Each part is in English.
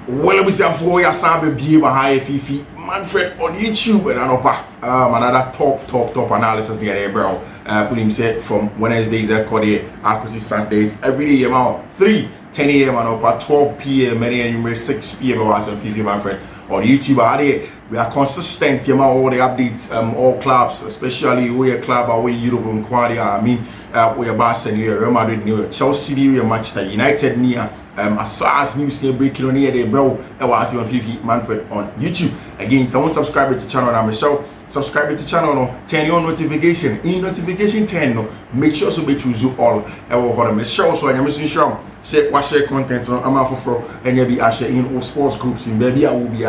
Well, we say for your sabe be behind Fiifi Manfred on YouTube and another top analysis there, bro. Put him say from Wednesdays, Akkusi Sundays, every day about 10 a.m. and 12 p.m. many 6 p.m. on Fiifi Manfred on YouTube. We are consistent, all the updates, all clubs, especially we a club away Europe and Quadia. I mean, we are Barcelona, Real Madrid, Chelsea, we are Manchester United near. As far as news breaking on here, bro, I was on Fiifi Manfred on YouTube. Again, someone subscribe to the channel. I'm Michelle. Subscribe to the channel, turn your notification. In notification 10, make sure to be choose you all. I will hold them. Show so I'm missing show. Share content on Amafo for and you be share in all sports groups. In baby, I will be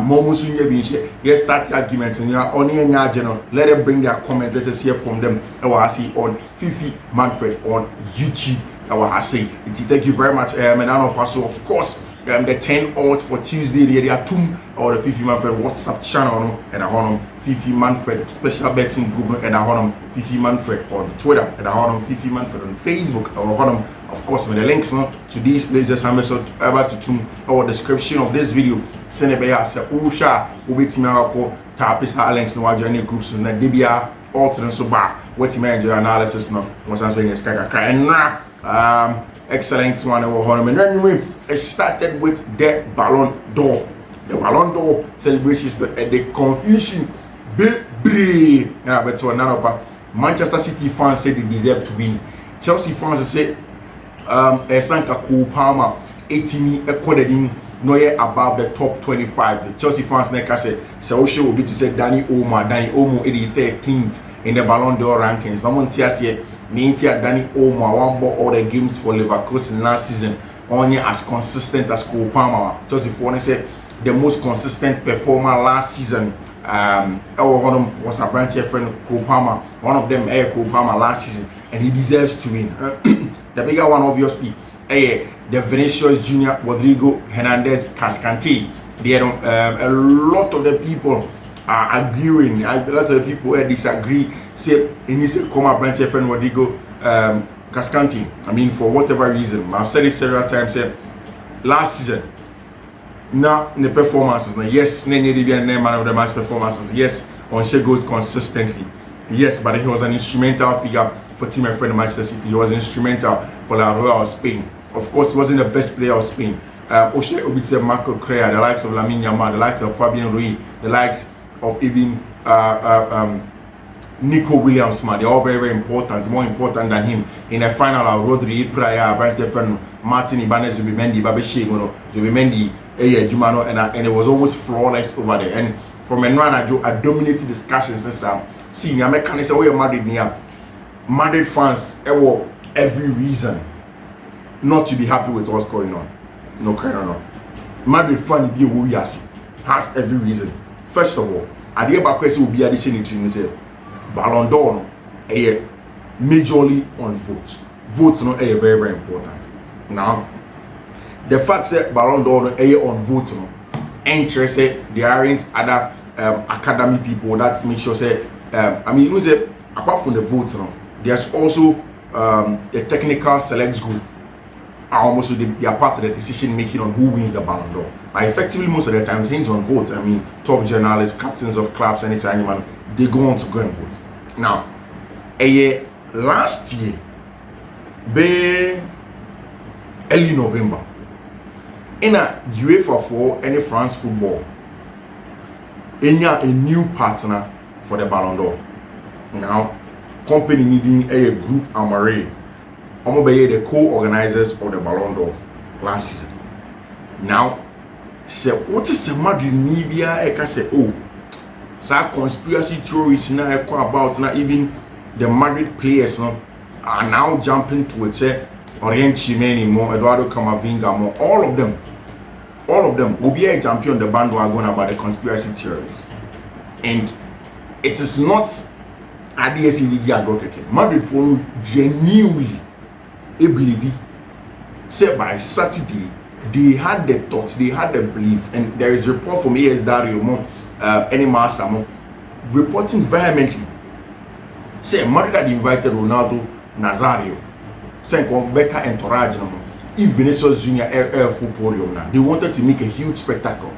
moments in your beach. Yes, start arguments and you're on your channel. Let them bring their comment. Let us hear from them. I will see on Fiifi Manfred on YouTube. I say thank you very much. And I know also of course the 10 out for Tuesday they are two or the Fiifi Manfred WhatsApp channel and I want Fiifi Manfred special betting group and I want Fiifi Manfred on Twitter and I want Fiifi Manfred on Facebook. I want of course with the links to these places I'm so about to tune our description of this video. Send it by say Usha Ubitima tap is links no journey groups and Debia alternate so bar what you enjoy analysis now once I'm saying is excellent one and anyway it started with the Ballon d'Or. The Ballon d'Or celebrations the confusion but to another Manchester City fans say they deserve to win. Chelsea fans say Sanka Palmer 18 according no above the top 25. Chelsea fans like I said so will be to say Danny Olmo 13th in the Ballon d'Or rankings. No one tells you Nintia Danny Olmo won all the games for Leverkusen last season only as consistent as Cole Palmer. Chelsea fans say the most consistent performer last season was a branch friend Cole Palmer. One of them Cole Palmer last season and he deserves to win. The bigger one obviously the Vinicius Junior, Rodrigo, Hernandez, Cascante. There a lot of the people are agreeing. A lot of the people disagree. Say he needs to come up, branch friend Rodrigo, Cascante. I mean, for whatever reason, I've said it several times. Last season, now in the performances, yes, Nenye Dibian man of the match performances. Yes, on she goes consistently. Yes, but he was an instrumental figure for team and friend Manchester City. He was instrumental for La Royal of Spain. Of course, he wasn't the best player of Spain. Oshe Obitse, Marco Correa, the likes of Lamine Yamal, the likes of Fabian Ruiz, the likes of even Nico Williams, man, they're all very important, more important than him. In the final, Rodri, Praia, Brantefan, Martin Ibanez, Zubimendi, Babeshe, Zubimendi, Jumano, and it was almost flawless over there. And from Enrana, I dominated discussions this time. See, I'm a say, oh, Madrid near. Madrid fans, every reason not to be happy with what's going on. No, Madrid fan be who has every reason. First of all, I did about question will be addition to say Ballon d'Or majorly on votes. Votes no very, very important. Now, the fact that Ballon d'Or on votes no interested there aren't other academy people that make sure say I mean you say apart from the votes no, there's also the technical selects group are almost they are part of the decision making on who wins the Ballon d'Or. But effectively most of the times hinge on votes. I mean top journalists, captains of clubs, and anyone they go on to go and vote. Now last year be early November in a UEFA for any France football a new partner for the Ballon d'Or. Now company needing a group Amorim. The co-organizers of the Ballon d'Or last season. Now, say what is the Madrid Nibia? I can say, oh, some conspiracy theories now about now even the Madrid players now are now jumping to it. Say Orient Chimeni more, Eduardo Camavinga more, all of them will be a champion the bandwagon about the conspiracy theories. And it is not ADSEVD Madrid follow genuinely. I believe said by Saturday they had the thoughts, they had the belief, and there is report from AS Dario Samo reporting vehemently. Say Madrid had invited Ronaldo Nazario, saying Becca entourage if Vinicius Junior air full podium now, they wanted to make a huge spectacle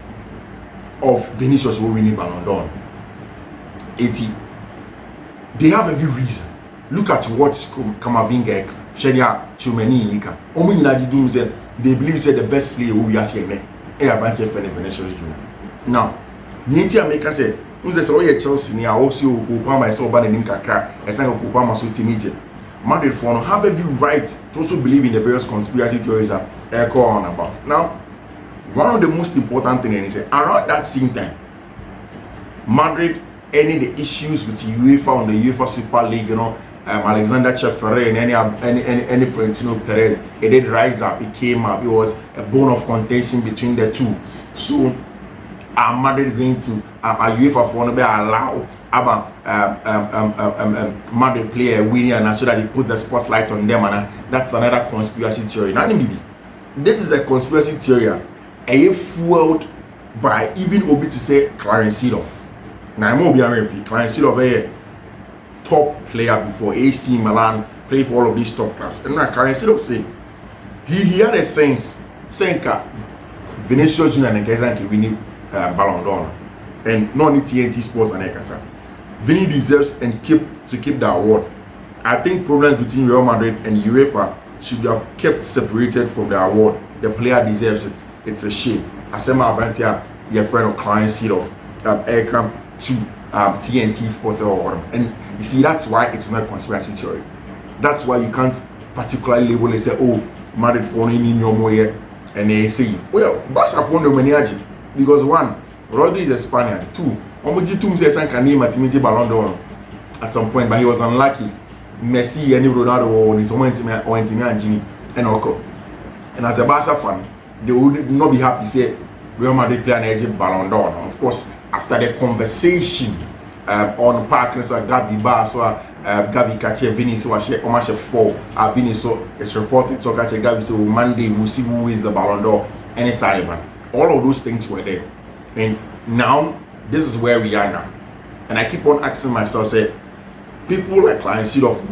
of Vinicius winning Ballon d'Or. 80. They have every reason. Look at what Kamavinga, Sheria, Chumeni, Ika. They believe that the best player will be as here. Vinicius Junior. Now, Niente America said, "Oh yeah, Chelsea ni also Kupama is over the Ninkakra, and San Kupama so teenager. Madrid for have every right to also believe in the various conspiracy theories that echo on about. Now, one of the most important things is around that same time, Madrid ending the issues with UEFA on the UEFA Super League, Alexander Cheferre and any Florentino Perez, it did rise up, it came up, it was a bone of contention between the two. So are Madrid going to UEFA for no be allow Madrid player winning and so that they put the spotlight on them, and that's another conspiracy theory. Now, this is a conspiracy theory fueled by even Obi to say Clarence Seedorf. Now I'm Obi Clarence Seedorf a top player before AC Milan, play for all of these top class. And now Clarence Seedorf say he had a sense saying Vinicius Junior and Kaiser winning Ballon d'Or, and not TNT Sports and Ekasa. Vini deserves and keep the award. I think problems between Real Madrid and UEFA should have kept separated from the award. The player deserves it. It's a shame. Asema Abrantia, your friend of Clarence Seedorf, Aircam to TNT Sports Award. And you see, that's why it's not a conspiracy theory. That's why you can't particularly label and say, oh, Madrid for any no more, and they say, well, Barca for no money. Because one, Rodri is a Spaniard. Two, Omoji Tum says Sankanima Timiji Ballon d'Or at some point, but he was unlucky. Messi and Ronaldo or Intima and Jimmy and Oko. And as a Barca fan, they would not be happy to say Real Madrid play an edge Ballon d'Or. Of course, after the conversation on Park, so Gavi Bar, so Gavi Kache, Vini, so Omashe 4, Vini, so it's reported, so Kache Gavi, so Monday we'll see who is the Ballon d'Or and it's Saliban. All of those things were there, and now this is where we are now. And I keep on asking myself, say, people like Clarence Seedorf,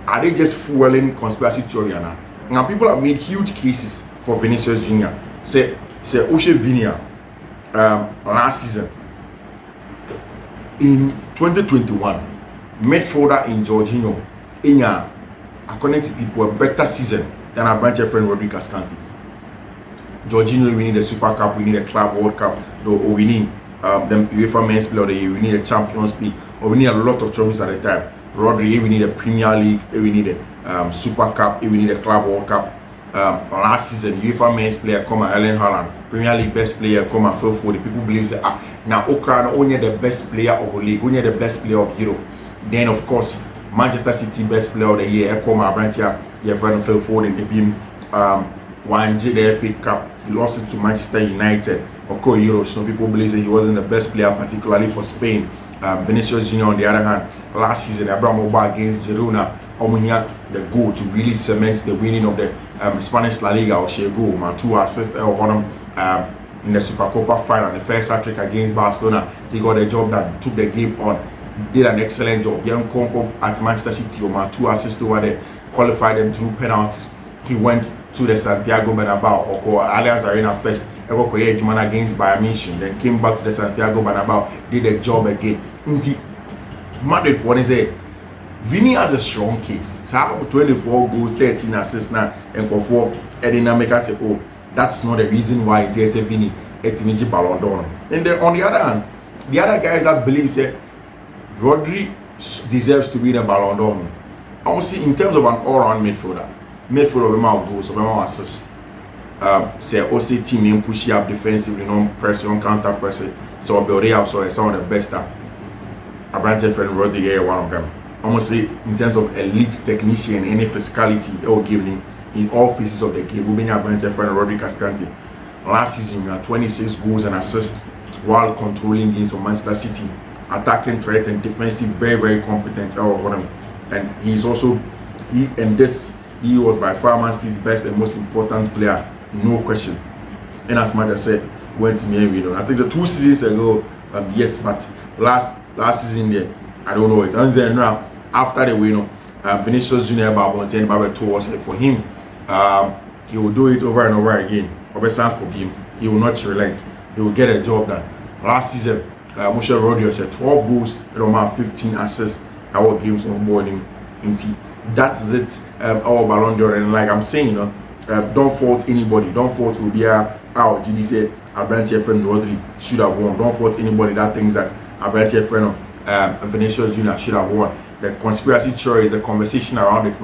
are they just fueling conspiracy theory now? Now people have made huge cases for Vinicius Junior. Say Oshe Vinia last season in 2021, midfielder in Jorginho, according to people, a better season than our branch friend Rodri Cascante. Jorginho winning the Super Cup, we need a Club World Cup, or we need the UEFA Men's Player of the Year, we need a Champions League, or we need a lot of trophies at the time. Rodri, we need a Premier League, we need a Super Cup, we need a Club World Cup. Last season, UEFA Men's Player come at Erling Haaland, Premier League Best Player come at Phil Foden. People believe say now Ukraine only the best player of the league, only the best player of Europe. Then of course Manchester City Best Player of the Year come at Brantia, your friend Phil Foden. They been won the FA Cup. He lost it to Manchester United. Okay, Euro. Some people believe that he wasn't the best player, particularly for Spain. Vinicius Junior, on the other hand, last season, Abraham Oba against Girona, here the goal to really cement the winning of the Spanish La Liga. Or she goal, man, 2 assists in the Super Copa final, the first hat-trick against Barcelona. He got a job that took the game on. Did an excellent job. Young Conco at Manchester City, 2 assists over there, qualified them through penalties. He went to the Santiago Bernabeu or Allianz Arena first, against Bayern Munich, then came back to the Santiago Bernabeu, did the job again. Madrid for say Vini has a strong case. So 24 goals, 13 assists now, and for Edinamica say, oh, that's not the reason why it is a Vini Etimiji Ballon d'Or. And then on the other hand, the other guys that believe say Rodri deserves to win a Ballon d'Or. Honestly, in terms of an all-round midfielder of goals, of assists. Say also team in push up defensively, pressure, counter pressure. So build up, so it's some of the best. A branch friend Rodri, one of them. Honestly, in terms of elite technician, any physicality, or giving in all phases of the game, Ruben Amorim friend Rodri Cascante. Last season, we had 26 goals and assists while controlling games for Manchester City, attacking threat and defensive, very, very competent. And he's also he was by far Manchester's best and most important player, no question. And as much as I said, went to me and I think the 2 seasons ago, yes, but last season there, I don't know it. And then now after the win, Vinicius Junior Ballon towards it for him. he will do it over and over again. He will not relent. He will get a job done. Last season, Rodri had 12 goals and 15 assists. Our games on boarding. That's it. Our Ballon d'Or, and like I'm saying, don't fault anybody. Don't fault Ubia. Our GD said Abrantier friend Rodri should have won. Don't fault anybody that thinks that Abrantier friend Vinicius Jr. should have won. The conspiracy theory is the conversation around it.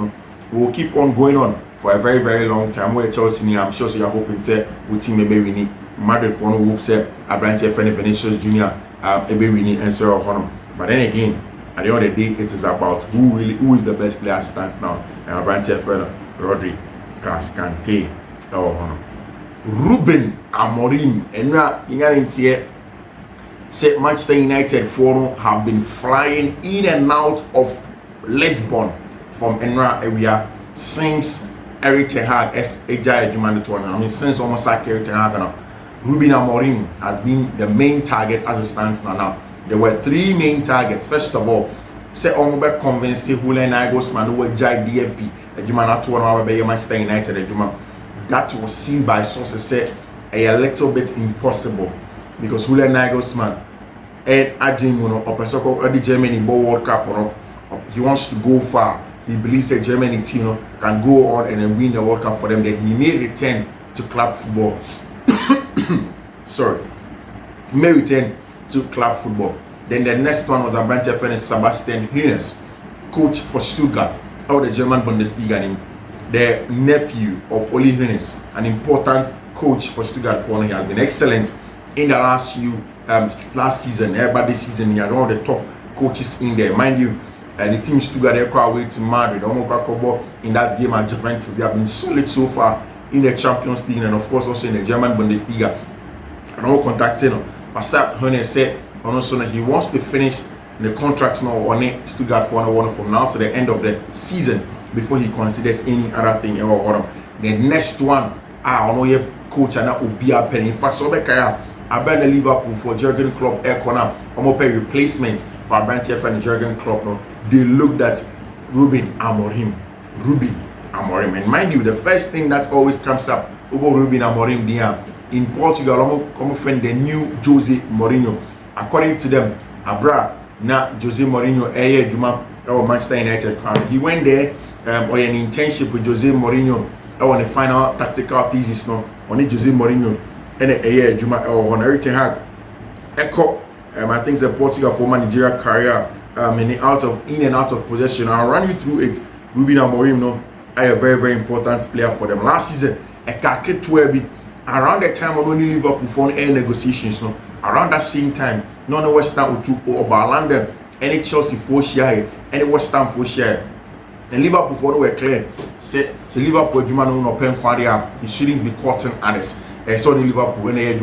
We will keep on going on for a very, very long time. Where Chelsea, I'm sure so you're hoping to with team maybe we need Madrid for no hope say Abrantier friend Vinicius Jr. Maybe we need and so on. But then again, at the end of the day, it is about who is the best player stand now. And Abrantier friend Rodri, Kante, Ruben Amorim, and now you said Manchester United forum have been flying in and out of Lisbon from Enra area since Eric Ten Hag as Ejai Jumani tournament. I mean, since almost like Eric Ten Hag now, Ruben Amorim has been the main target as it stands now. There were 3 main targets. First of all, say Ongobe convinced Ruben Nagelsmann who were Jai DFP, a Jumana tournament by Manchester United, a Juma. That was seen by sources said a little bit impossible because Julian Nagelsmann and Adrian Opesoko the Germany World Cup, he wants to go far. He believes that Germany team can go on and then win the World Cup for them. Then he may return to club football. Sorry, he may return to club football. Then the next one was Abrantier friend Sebastian Hoeneß, coach for Stuttgart, or the German Bundesliga, the nephew of Uli Hoeneß, an important coach for Stuttgart. He has been excellent in the last season, but this season he has one of the top coaches in there. Mind you, the team Stuttgart they call away to Madrid. In that game at Juventus, they have been solid so far in the Champions League and of course also in the German Bundesliga. And all contacting Sebastian Hoeneß said also he wants to finish the contract now on Stuttgart for one from now to the end of the season before he considers any other thing. The next one, I don't know coach and that will be a penny. In fact, so I banned Liverpool for Jurgen Klopp air corner. I'm gonna pay replacement for Abrantier and Jurgen Klopp. No, they looked at Ruben Amorim. And mind you, the first thing that always comes up about Ruben Amorim in Portugal, I'm friend the new Jose Mourinho. According to them, Abra na Jose Mourinho Juma or Manchester United crown. He went there or an internship with Jose Mourinho on the final tactical thesis no on Jose Mourinho and Juma or on Eric Ten Hag. Echo I think the Portugal for managerial career in and out of possession. I'll run you through it. Ruben Amorim no a very, very important player for them. Last season, around the time of only Liverpool for air negotiations, no, around that same time, none of West Ham would or London, any Chelsea for share, any West Ham for share. And Liverpool for were clear. Say Liverpool no pen quarter, he shouldn't be courting others. And so Liverpool when they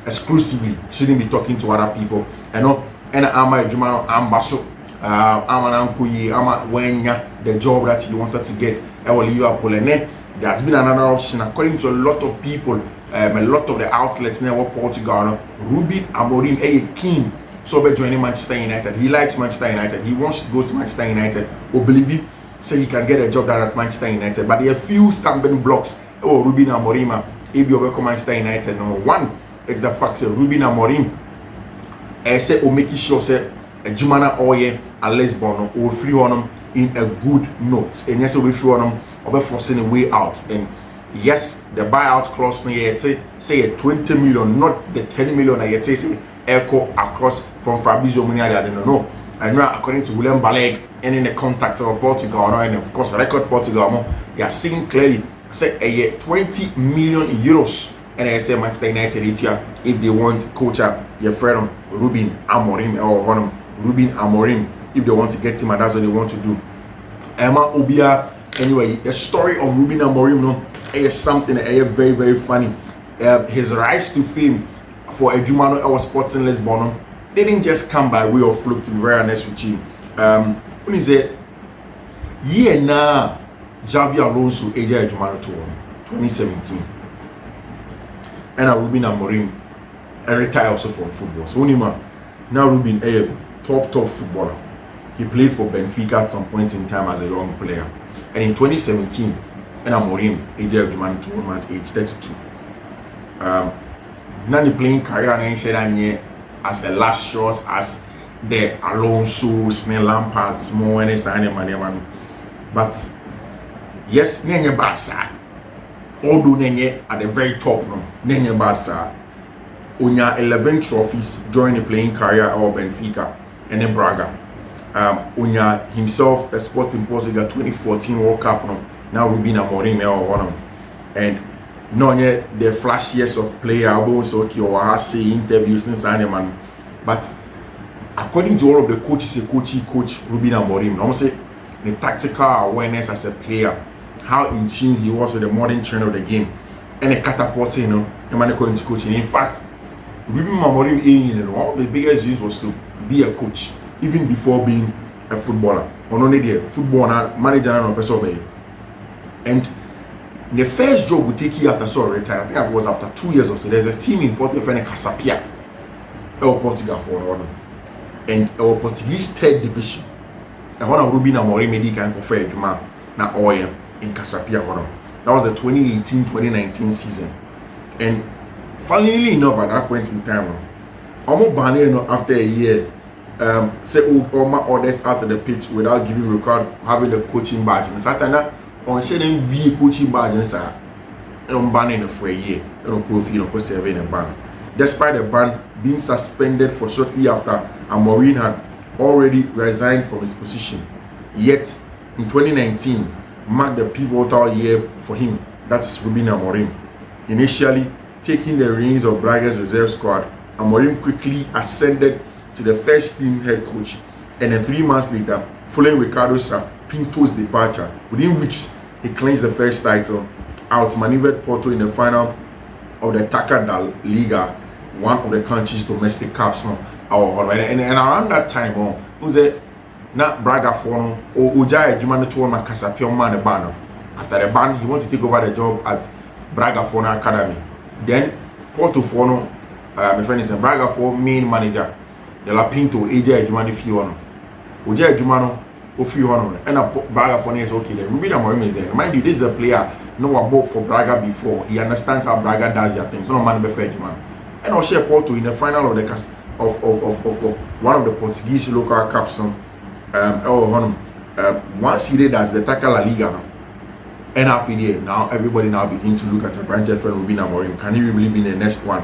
exclusively shouldn't be talking to other people. And Ama Jumano Ambaso. The job that he wanted to get at Liverpool, and then there's been another option according to a lot of people, a lot of the outlets near Portugal. Ruben Amorim a keen so by joining Manchester United. He likes Manchester United. He wants to go to Manchester United. Or believe you, say he can get a job there at Manchester United. But there are few stumbling blocks. Oh, Ruben Amorim, if you welcome Manchester United. No one, it's the fact that Ruben Amorim, I say, or making sure say a Jumana Oye a Lisbon or free on them in a good note. And yes, we free on them or forcing a way out. And yes, the buyout clause say a 20 million, not the 10 million I say echo across from Fabrizio Munari. I don't know. And now according to William Ballon and in the contact of Portugal and of course record Portugal, they are seeing clearly say a 20 million euros. And I say Manchester United if they want coach your friend Ruben Amorim or Ruben Amorim if they want to get him and that's what they want to do. Emma Obia, anyway, the story of Ruben Amorim is something very, very funny. His rise to fame for a Jumano our Sporting Lisbon didn't just come by way of fluke, to be very honest with you. When he said, Xavi Alonso Eja Jumano tour 2017. And Ruben Amorim retired also from football. So now Ruben a top footballer. He played for Benfica at some point in time as a young player. And in 2017, and Amorim, age of Juman 2 months, age 32. Nani playing career and said as the last shows as the Alonso, Snell Lampard, small and man. But yes, Nenye bad sir. Although Nenye at the very top, no, Nenye bad sir. Unya 11 trophies during the playing career of Benfica and then Braga. Unya himself a Sporting Portugal 2014 World Cup, no. Now Ruben Amorim or one, and not yet the flashiest of player. I will also say interviews and sign man, but according to all of the coaches, coach Ruben Amorim, I say the tactical awareness as a player, how in tune he was with the modern trend of the game, and the catapulting, you know, the man according to coaching. In fact, Ruben Amorim, one of the biggest dreams was to be a coach, even before being a footballer. Or only the footballer manager and person. And the first job we take you after so retire, I think it was after 2 years or so. There's a team in Portugal, Casapia, Portugal for one, and our Portuguese third division. And one of Ruben Amorim made can confer Juma na Oya in Casapia. That was the 2018-2019 season. And funnily enough, at that point in time, almost banning after a year, say all my orders out of the pitch without giving record, having the coaching badge. And Satana on sharing we coaching badge and banning for a year. Serving a ban. Despite the ban being suspended for shortly after Amorim had already resigned from his position. Yet in 2019 marked the pivotal year for him. That's Ruben Amorim. Initially taking the reins of Braga's reserve squad, Amorim quickly ascended to the first team head coach, and then 3 months later, following Ricardo Pinto's departure, within weeks he clinched the first title, outmaneuvered Porto in the final of the Taça da Liga, one of the country's domestic cups. And around that time, Braga for Ujaya Jumani told my Casapia man the ban. After the ban, he wanted to take over the job at Braga for Academy. Then Porto for my friend is a Braga for main manager. The La Pinto, AJ Jumani Fiono. Ujaya Jumano, Ofiono, and a Braga for is okay. Then Ruben Amorim is there. Mind you, this is a player no one bought for Braga before. He understands how Braga does their things. No man be fair, man. And I'll share Porto in the final of the one of the Portuguese local cups. Once he did as the Taça La Liga. And after that, now everybody now begin to look at a branch friend Ruben Amorim. Can he really be the next one?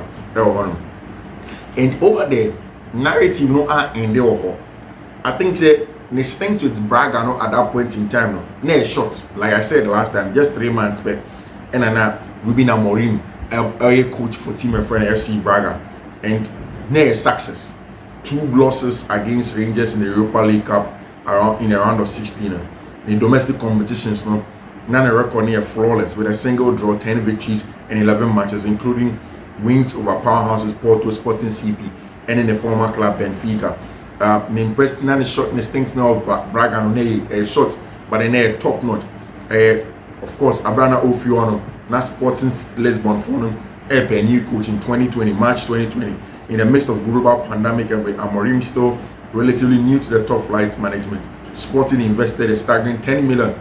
And over there, narrative no in there. I think the instinct with Braga no at that point in time no short. Like I said last time, just 3 months back. And then Ruben Amorim, a coach for team and friend FC Braga, and near success. 2 losses against Rangers in the Europa League Cup in a round of 16. In domestic competitions, none a record near flawless with a single draw, 10 victories and 11 matches, including wins over powerhouses Porto, Sporting CP, and in the former club Benfica. Me impressed none shot in the stinks now, but Braga no shot, but then top notch. Of course, Abrana Ofiono, na Sporting Lisbon for them, a new coach in 2020, March 2020, in the midst of global pandemic and with Amorim still relatively new to the top flight management. Sporting invested a staggering 10 million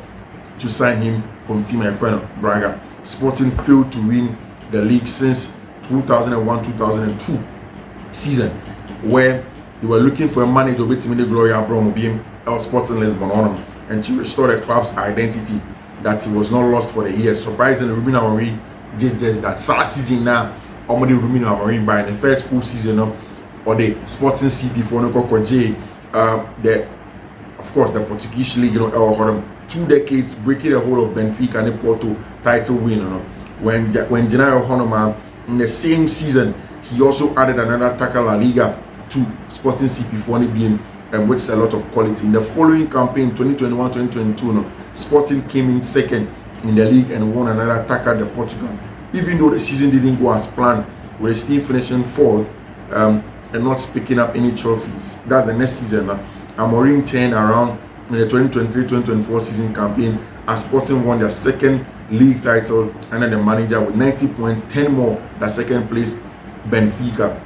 to sign him from team and friend Braga. Sporting failed to win the league since 2001-2002 season, where they were looking for a manager with the Gloria Bromo Sporting Lisbon on them, and to restore the club's identity that it was not lost for the years. Surprisingly, Ruben Amorim just that last season now, already Ruben Amorim by the first full season or the Sporting CP for the of course the Portuguese league, 2 decades breaking the whole of Benfica and the Porto title win. When Gennaro Honoma in the same season, he also added another Taça La Liga to Sporting CP for being which is a lot of quality. In the following campaign, 2021-2022, Sporting came in second in the league and won another Taça de Portugal. Even though the season didn't go as planned, with still finishing 4th and not picking up any trophies. That's the next season. Amorim turned around in the 2023-2024 season campaign as Sporting won their second league title under the manager with 90 points, 10 more than second place Benfica.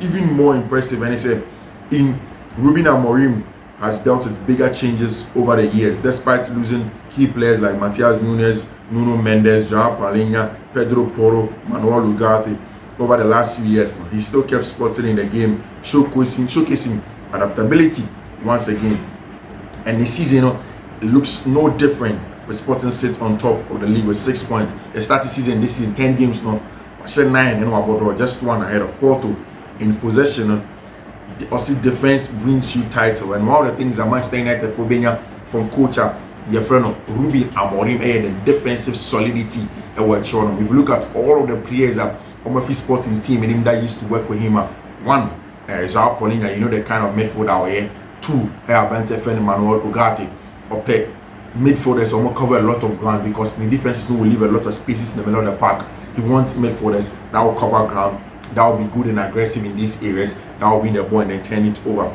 Even more impressive, and he said in Ruben Amorim has dealt with bigger changes over the years, despite losing key players like Matias Nunes, Nuno Mendes, Joao Palhinha, Pedro Porro, Manuel Ugarte. Over the last few years, he still kept spotting in the game, showcasing adaptability once again. And this season, it looks no different, with Sporting sits on top of the league with 6 points. They started this season 10 games now. I said 9, just 1 ahead of Porto. In possession, the Aussie defense wins you title. And one of the things that Manchester United for Benya from coach your friend Ruben Amorim and the defensive solidity that we're showing. If you look at all of the players that on my Sporting team and him that used to work with him, one, Joao Palhinha, you know the kind of midfielder out here. 2, friend Manuel Ugarte. Okay, midfielders almost cover a lot of ground because the defenses will leave a lot of spaces in the middle of the park. He wants midfielders that will cover ground, that will be good and aggressive in these areas, that will win the ball and then turn it over.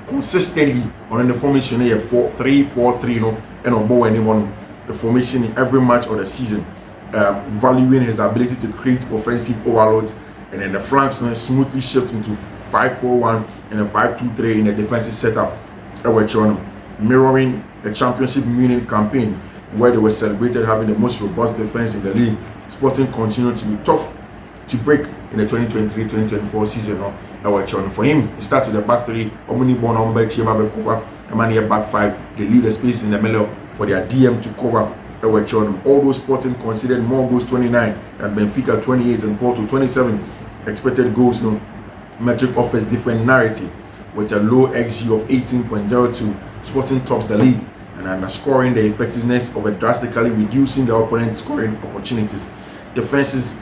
Consistently on the formation, 4-3-4-3, and on ball anyone the formation in every match of the season, valuing his ability to create offensive overloads, and then the flanks smoothly shift into 5-4-1 and a 5-2-3 in the defensive setup. Mirroring the Championship Munich campaign, where they were celebrated having the most robust defense in the league. Sporting continued to be tough to break in the 2023-2024 season. For him, he starts with the back 3, back 5. They leave the space in the middle for their DM to cover. Although Sporting conceded more goals, 29, and Benfica 28 and Porto 27 expected goals, metric offers different narrative. With a low XG of 18.02, Sporting tops the league and underscoring the effectiveness of drastically reducing the opponent's scoring opportunities. Defense's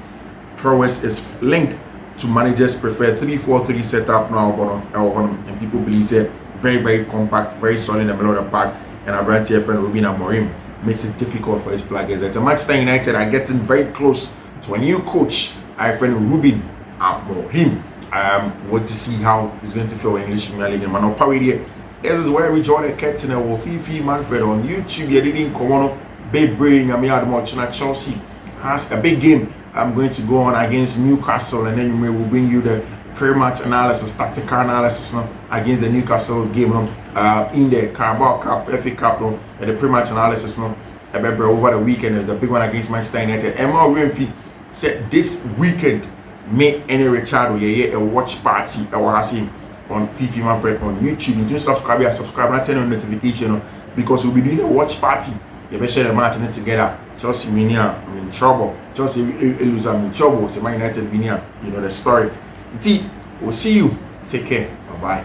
prowess is linked to managers' preferred 3-4-3 setup now, and people believe it very, very compact, very solid in the middle of the park. And our brand friend Ruben Amorim makes it difficult for his players. At Manchester United are getting very close to a new coach, our friend Ruben Amorim. Want to see how he's going to feel in English Premier League. This is where we join the curtain with Fiifi Manfred on YouTube. You didn't come on, big brain. Chelsea has a big game. I'm going to go on against Newcastle, and then we will bring you the pre-match analysis, tactical analysis against the Newcastle game in the Carabao Cup, FA Cup, and the pre-match analysis over the weekend. There's a big one against Manchester United. Emma Renfrey said this weekend, make any Richard a watch party on Fiifi Manfred on YouTube. You do subscribe and turn on notification because we'll be doing a watch party. You better share the match and together. Chelsea win, I'm in trouble. Chelsea lose, I'm in trouble. So Man United win, you know the story. We'll see you. Take care. Bye bye.